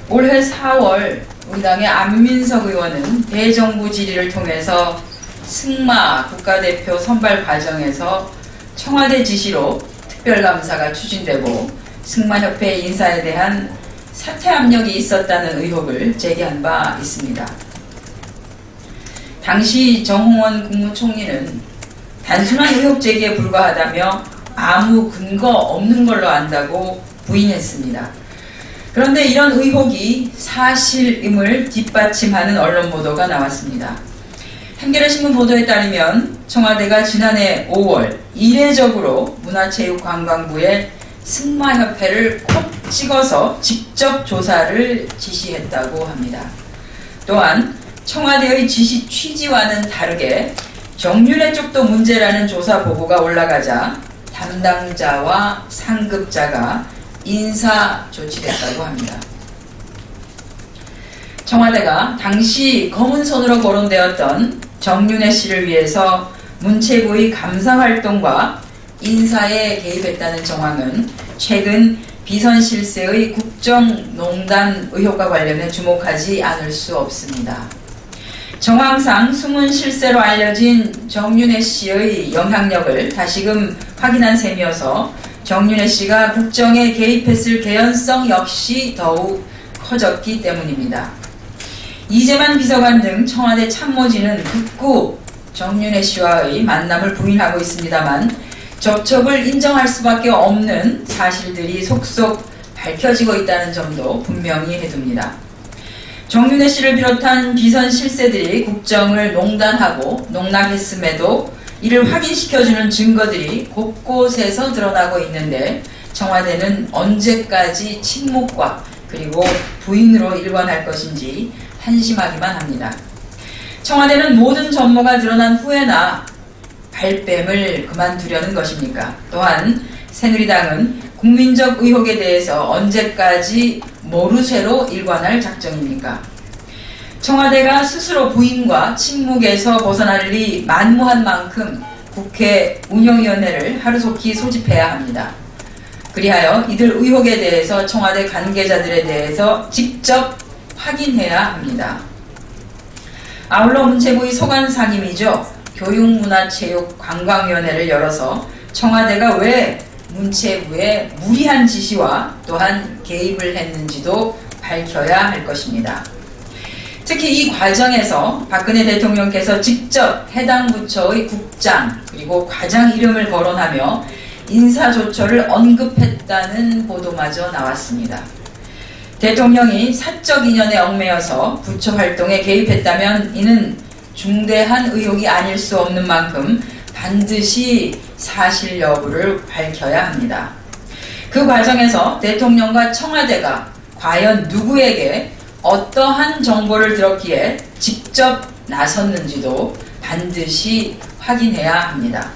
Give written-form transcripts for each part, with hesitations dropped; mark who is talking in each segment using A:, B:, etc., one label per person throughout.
A: 올해 4월 우리 당의 안민석 의원은 대정부 질의를 통해서 승마 국가대표 선발 과정에서 청와대 지시로 특별감사가 추진되고 승마협회 인사에 대한 사퇴 압력이 있었다는 의혹을 제기한 바 있습니다. 당시 정홍원 국무총리는 단순한 의혹 제기에 불과하다며 아무 근거 없는 걸로 안다고 부인했습니다. 그런데 이런 의혹이 사실임을 뒷받침하는 언론 보도가 나왔습니다. 한겨레 신문 보도에 따르면 청와대가 지난해 5월 이례적으로 문화체육관광부에 승마협회를 콕 찍어서 직접 조사를 지시했다고 합니다. 또한 청와대의 지시 취지와는 다르게 정윤회 쪽도 문제라는 조사 보고가 올라가자 담당자와 상급자가 인사 조치됐다고 합니다. 청와대가 당시 검은 손으로 거론되었던 정윤회 씨를 위해서 문체부의 감사활동과 인사에 개입했다는 정황은 최근 비선실세의 국정농단 의혹과 관련해 주목하지 않을 수 없습니다. 정황상 숨은 실세로 알려진 정윤회 씨의 영향력을 다시금 확인한 셈이어서 정윤회 씨가 국정에 개입했을 개연성 역시 더욱 커졌기 때문입니다. 이재만 비서관 등 청와대 참모진은 극구 정윤회 씨와의 만남을 부인하고 있습니다만 접촉을 인정할 수밖에 없는 사실들이 속속 밝혀지고 있다는 점도 분명히 해둡니다. 정윤회 씨를 비롯한 비선 실세들이 국정을 농단하고 농락했음에도 이를 확인시켜주는 증거들이 곳곳에서 드러나고 있는데 청와대는 언제까지 침묵과 그리고 부인으로 일관할 것인지 한심하기만 합니다. 청와대는 모든 전모가 드러난 후에나 발뺌을 그만두려는 것입니까? 또한 새누리당은 국민적 의혹에 대해서 언제까지 모르쇠로 일관할 작정입니까? 청와대가 스스로 부인과 침묵에서 벗어날리 만무한 만큼 국회 운영위원회를 하루속히 소집해야 합니다. 그리하여 이들 의혹에 대해서 청와대 관계자들에 대해서 직접 확인해야 합니다. 아울러 문체부의 소관 상임이죠. 교육문화체육관광위원회를 열어서 청와대가 왜 문체부에 무리한 지시와 또한 개입을 했는지도 밝혀야 할 것입니다. 특히 이 과정에서 박근혜 대통령께서 직접 해당 부처의 국장 그리고 과장 이름을 거론하며 인사조처를 언급했다는 보도마저 나왔습니다. 대통령이 사적 인연에 얽매여서 부처 활동에 개입했다면 이는 중대한 의혹이 아닐 수 없는 만큼 반드시 사실 여부를 밝혀야 합니다. 그 과정에서 대통령과 청와대가 과연 누구에게 어떠한 정보를 들었기에 직접 나섰는지도 반드시 확인해야 합니다.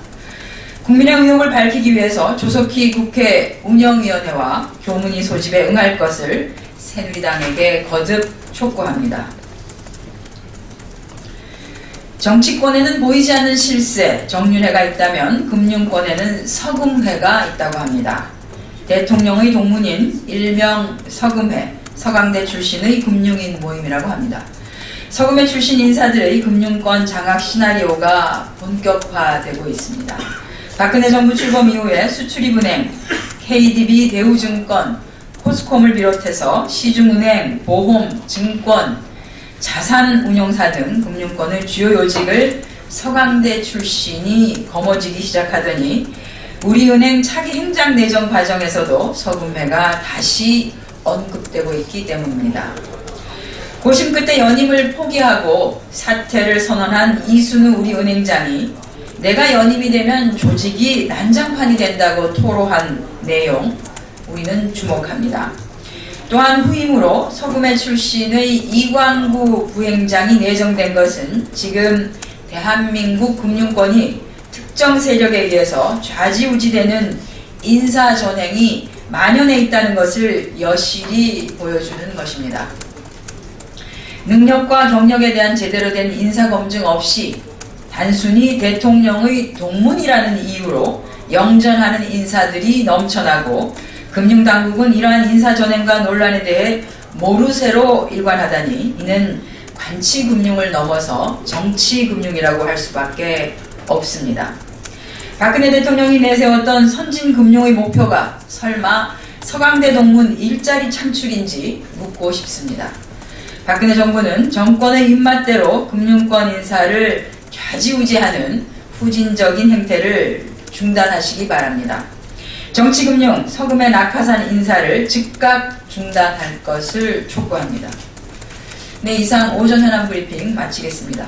A: 국민의 의혹을 밝히기 위해서 조속히 국회 운영위원회와 교문위 소집에 응할 것을 새누리당에게 거듭 촉구합니다. 정치권에는 보이지 않는 실세, 정윤회가 있다면 금융권에는 서금회가 있다고 합니다. 대통령의 동문인 일명 서금회, 서강대 출신의 금융인 모임이라고 합니다. 서금회 출신 인사들의 금융권 장악 시나리오가 본격화되고 있습니다. 박근혜 정부 출범 이후에 수출입은행, KDB 대우증권, 포스콤을 비롯해서 시중은행, 보험, 증권, 자산운용사 등 금융권의 주요 요직을 서강대 출신이 거머쥐기 시작하더니 우리은행 차기 행장 내정 과정에서도 서금회가 다시 언급되고 있기 때문입니다. 고심 끝에 연임을 포기하고 사퇴를 선언한 이순우 우리은행장이 내가 연임이 되면 조직이 난장판이 된다고 토로한 내용 우리는 주목합니다. 또한 후임으로 서금회 출신의 이광구 부행장이 내정된 것은 지금 대한민국 금융권이 특정 세력에 의해서 좌지우지되는 인사전횡이 만연해 있다는 것을 여실히 보여주는 것입니다. 능력과 경력에 대한 제대로 된 인사검증 없이 단순히 대통령의 동문이라는 이유로 영전하는 인사들이 넘쳐나고 금융당국은 이러한 인사전횡과 논란에 대해 모르쇠로 일관하다니 이는 관치금융을 넘어서 정치금융이라고 할 수밖에 없습니다. 박근혜 대통령이 내세웠던 선진금융의 목표가 설마 서강대 동문 일자리 창출인지 묻고 싶습니다. 박근혜 정부는 정권의 입맛대로 금융권 인사를 좌지우지하는 후진적인 행태를 중단하시기 바랍니다. 정치금융 서금의 낙하산 인사를 즉각 중단할 것을 촉구합니다. 네, 이상 오전 현안 브리핑 마치겠습니다.